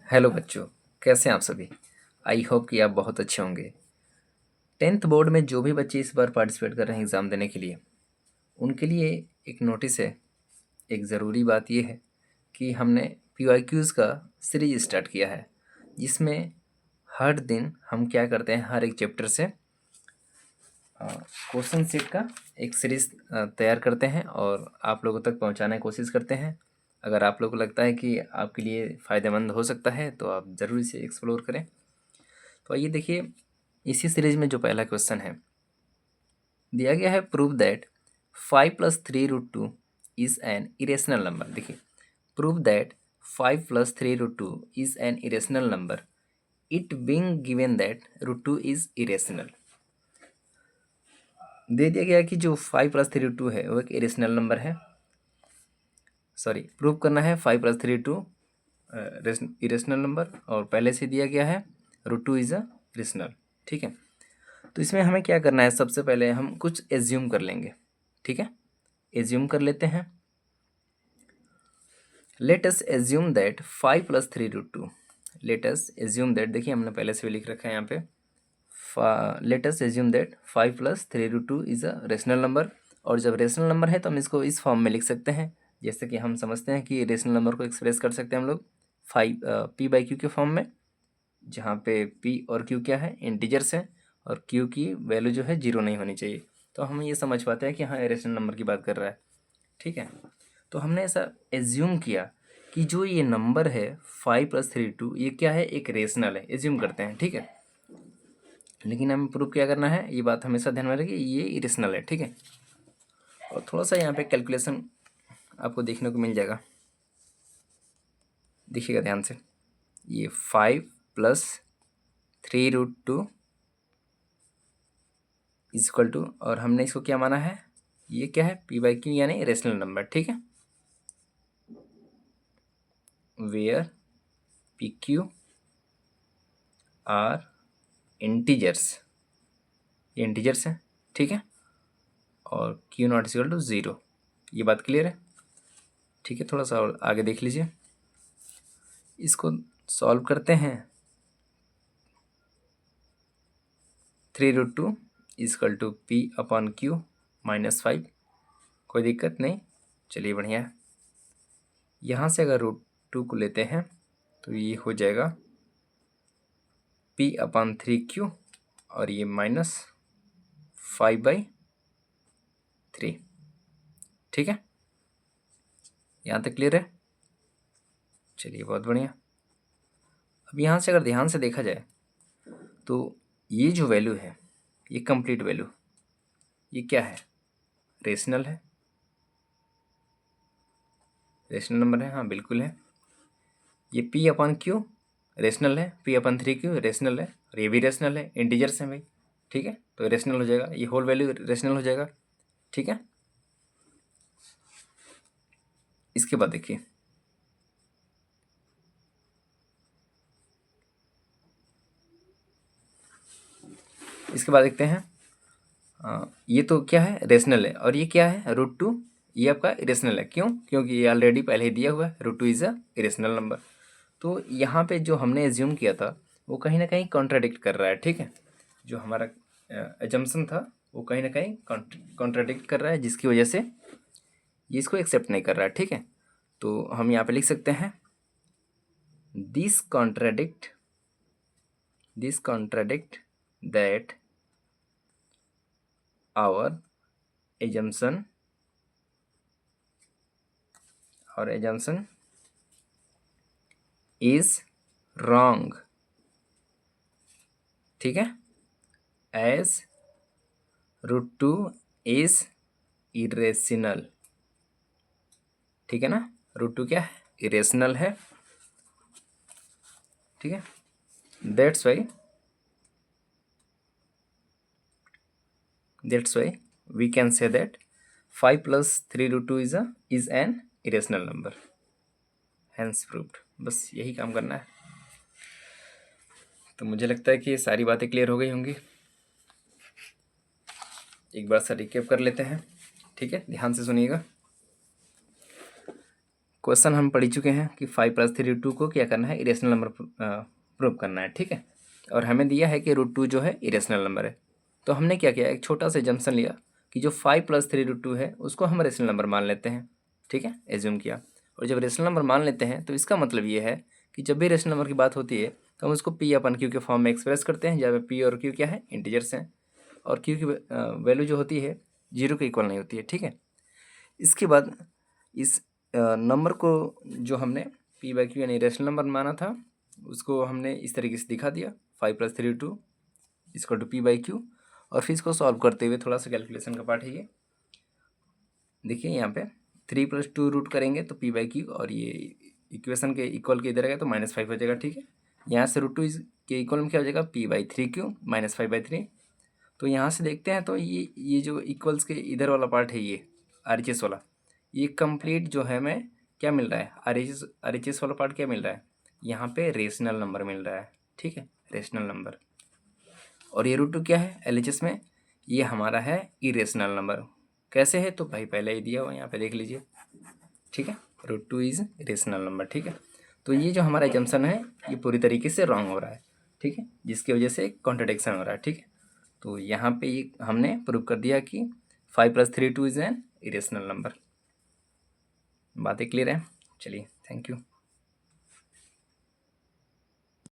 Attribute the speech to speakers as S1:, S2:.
S1: Hello बच्चों, कैसे हैं आप सभी। आई होप कि आप बहुत अच्छे होंगे। 10th बोर्ड में जो भी बच्चे इस बार पार्टिसिपेट कर रहे हैं एग्ज़ाम देने के लिए, उनके लिए एक नोटिस है। एक ज़रूरी बात यह है कि हमने PYQs का सीरीज स्टार्ट किया है, जिसमें हर दिन हम क्या करते हैं, हर एक चैप्टर से क्वेश्चन सेट का एक सीरीज तैयार करते हैं और आप लोगों तक पहुंचाने की कोशिश करते हैं। अगर आप लोगों को लगता है कि आपके लिए फ़ायदेमंद हो सकता है तो आप ज़रूर इसे एक्सप्लोर करें। तो आइए देखिए, इसी सीरीज में जो पहला क्वेश्चन है दिया गया है, prove that 5 + 3√2 is an irrational number. देखिए, prove that 5 + 3√2 is an irrational number, it being given that √2 is irrational. दे दिया गया कि जो 5 + 3√2 है वो एक इरेशनल नंबर है। सॉरी, प्रूव करना है 5 + 3√2 इरेशनल नंबर, और पहले से दिया गया है √2 इज अ इरेशनल। ठीक है, तो इसमें हमें क्या करना है, सबसे पहले हम कुछ एज्यूम कर लेंगे। ठीक है, एज्यूम कर लेते हैं। Let us assume that 5 + 3√2, let us assume that, देखिए हमने पहले से भी लिख रखा है यहाँ पे, let us assume that 5 + 3√2 is a rational number. और जब रेशनल नंबर है तो हम इसको इस फॉर्म में लिख सकते हैं, जैसे कि हम समझते हैं कि रेशनल नंबर को एक्सप्रेस कर सकते हैं हम लोग 5 P/Q के फॉर्म में, जहाँ पे P और Q क्या है, इंटीजर्स हैं, और Q की वैल्यू जो है 0 नहीं होनी चाहिए। तो हम ये समझ पाते हैं कि हाँ, रेशनल नंबर की बात कर रहा है। ठीक है, तो हमने ऐसा एज्यूम किया कि जो ये नंबर है 5 + 3√2, ये क्या है, एक रेशनल है, एज्यूम करते हैं। ठीक है, लेकिन हमें प्रूव क्या करना है, ये बात हमेशा ध्यान में रखिए, ये इरेशनल है। ठीक है, और थोड़ा सा यहाँ पे कैलकुलेशन आपको देखने को मिल जाएगा, देखिएगा ध्यान से। ये 5 + 3√2 इजक्वल टू, और हमने इसको क्या माना है, ये क्या है, P/Q यानी रेशनल नंबर। ठीक है, वेयर PQ आर इंटीजर्स, ये इंटीजर्स हैं। ठीक है, और Q0 = 0, ये बात क्लियर है। ठीक है, थोड़ा सा और आगे देख लीजिए, इसको सॉल्व करते हैं। 3√2 इजकल टू P/Q -5, कोई दिक्कत नहीं, चलिए बढ़िया है। यहाँ से अगर √2 को लेते हैं तो ये हो जाएगा P/3Q, और ये -5/3। ठीक है, यहाँ तक क्लियर है। चलिए बहुत बढ़िया। अब यहाँ से अगर ध्यान से देखा जाए तो ये जो वैल्यू है, ये कंप्लीट वैल्यू, ये क्या है, रेशनल है, रेशनल नंबर है, हाँ बिल्कुल है। ये P/Q रेशनल है, P/3Q रेशनल है, और ये भी रेशनल है, इंटीजर्स हैं भाई। ठीक है, तो रेशनल हो जाएगा, ये होल वैल्यू रेशनल हो जाएगा। ठीक है, इसके बाद देखिए, इसके बाद देखते हैं, ये तो क्या है, रेशनल है, और ये क्या है, √2, ये आपका इरेशनल है। क्यों, क्योंकि ये ऑलरेडी पहले ही दिया हुआ है, √2 इज़ अ इरेशनल नंबर। तो यहाँ पे जो हमने एज्यूम किया था वो कहीं ना कहीं कॉन्ट्राडिक्ट कर रहा है। ठीक है, जो हमारा एजम्पशन था वो कहीं ना कहीं कॉन्ट्राडिक्ट कर रहा है, जिसकी वजह से ये इसको एक्सेप्ट नहीं कर रहा है। ठीक है, तो हम यहाँ पे लिख सकते हैं, this contradict that our assumption is wrong। ठीक है, as √2 is irrational। ठीक है ना, √2 क्या है, इरेशनल है। ठीक है, that's why we can say that 5 + 3√2 is an irrational number, hence proved. बस यही काम करना है। तो मुझे लगता है कि ये सारी बातें क्लियर हो गई होंगी। एक बार सा रिकेप कर लेते हैं। ठीक है, ध्यान से सुनिएगा। क्वेश्चन हम पढ़ चुके हैं कि 5 + 3√2 को क्या करना है, इरेशनल नंबर प्रूव करना है, ठीक है। और हमें दिया है कि √2 जो है इरेशनल नंबर है। तो हमने क्या किया, एक छोटा सा जंक्शन लिया कि जो 5 + 3√2 है उसको हम रेशनल नंबर मान लेते हैं, ठीक है, एज्यूम किया। और जब रेशनल नंबर मान लेते हैं तो इसका मतलब ये है कि जब भी रेशनल नंबर की बात होती है तो हम उसको P/Q के फॉर्म में एक्सप्रेस करते हैं, जहाँ पे P और Q क्या है, इंटीजर्स हैं, और Q की वैल्यू जो होती है 0 के इक्वल नहीं होती है, ठीक है। इसके बाद इस नंबर को जो हमने P/Q यानी रेशनल नंबर माना था उसको हमने इस तरीके से दिखा दिया, 5 + 3√2 = P/Q। और फिर इसको सॉल्व करते हुए थोड़ा सा कैलकुलेशन का पार्ट है ये, देखिए यहाँ पे 3 + 2 रूट करेंगे तो P/Q, और ये इक्वेशन के इक्वल के इधर आएगा तो -5 हो जाएगा, ठीक है। यहाँ से √2 के इक्वल में क्या हो जाएगा, P/3Q -5/3। तो यहाँ से देखते हैं तो ये जो इक्वल्स के इधर वाला पार्ट है, ये RHS वाला, ये कंप्लीट जो है हमें क्या मिल रहा है, RHS वाला पार्ट क्या मिल रहा है, यहाँ पे रेशनल नंबर मिल रहा है, ठीक है, रेशनल नंबर। और ये √2 क्या है LHS में, ये हमारा है इरेशनल नंबर। कैसे है तो भाई पहले ही दिया हुआ, यहाँ पे देख लीजिए, ठीक है, √2 इज रेशनल नंबर, ठीक है। तो ये जो हमारा एजम्पशन है ये पूरी तरीके से रॉन्ग हो रहा है, ठीक है, जिसकी वजह से कॉन्ट्रडिक्शन हो रहा है, ठीक है। तो यहाँ पे ये हमने प्रूव कर दिया कि 5 + 3√2 इज एन इरेशनल नंबर। बातें क्लियर है, चलिए, थैंक यू।